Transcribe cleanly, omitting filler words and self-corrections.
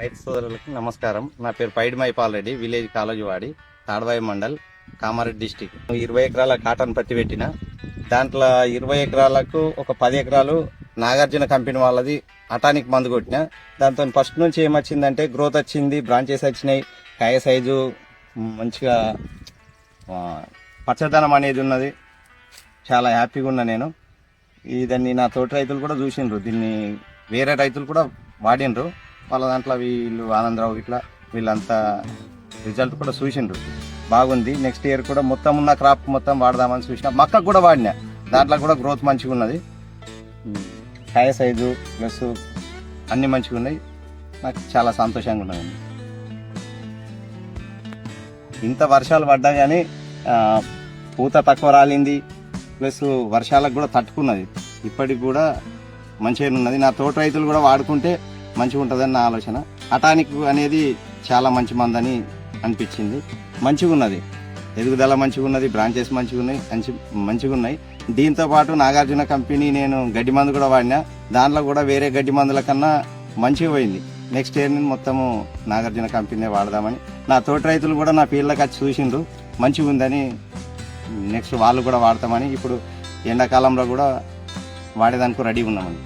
రైతు సోదరులకు నమస్కారం. నా పేరు పైడి మైపాల్ రెడ్డి, విలేజ్ కాలేజీవాడి, తాడవాయి మండల్, కామారెడ్డి డిస్టిక్. 20 ఎకరాల కాటన్ పత్తి పెట్టిన. దాంట్లో 20 ఎకరాలకు ఒక 10 ఎకరాలు నాగార్జున కంపెనీ వాళ్ళది అటానిక్ మందు కొట్టిన. దాంతో ఫస్ట్ నుంచి ఏమొచ్చిందంటే గ్రోత్ వచ్చింది, బ్రాంచెస్ వచ్చినాయి, కాయ సైజు మంచిగా పచ్చదనం అనేది ఉన్నది. చాలా హ్యాపీగా ఉన్నా నేను. దాన్ని నా తోటి రైతులు కూడా చూసిండ్రు, దీన్ని వేరే రైతులు కూడా వాడిండ్రు. వాళ్ళ దాంట్లో వీళ్ళు ఆనందరావు ఇట్లా వీళ్ళంతా రిజల్ట్ కూడా చూసిండ్రు, బాగుంది. నెక్స్ట్ ఇయర్ కూడా మొత్తం ఉన్న క్రాప్ మొత్తం వాడదామని చూసిన. మక్కకు కూడా వాడినా, దాంట్లో కూడా గ్రోత్ మంచిగా ఉన్నది, కాయ సైజు ప్లస్ అన్ని మంచిగా ఉన్నాయి. నాకు చాలా సంతోషంగా ఉన్నది. ఇంత వర్షాలు పడ్డా కానీ పూత తక్కువ రాలింది, ప్లస్ వర్షాలకు కూడా తట్టుకున్నది. ఇప్పటికి కూడా మంచిగా ఉన్నది. నా తోట రైతులు కూడా వాడుకుంటే మంచిగా ఉంటుందని నా ఆలోచన. అటానిక్ అనేది చాలా మంచి మందని అనిపించింది. మంచిగా ఉన్నది, ఎదుగుదల మంచిగా ఉన్నది, బ్రాంచెస్ మంచిగా ఉన్నాయి, మంచిగా ఉన్నాయి. దీంతో పాటు నాగార్జున కంపెనీ నేను గడ్డి మందు కూడా వాడినా. దాంట్లో కూడా వేరే గడ్డి మందుల కన్నా మంచిగా పోయింది. నెక్స్ట్ ఇయర్ నేను మొత్తము నాగార్జున కంపెనీ వాడదామని నా తోటి రైతులు కూడా నా ఫీల్డ్కి వచ్చి చూసిండ్రు, మంచిగా ఉందని. నెక్స్ట్ వాళ్ళు కూడా వాడతామని ఇప్పుడు ఎండాకాలంలో కూడా వాడేదానికి రెడీ ఉన్నామని.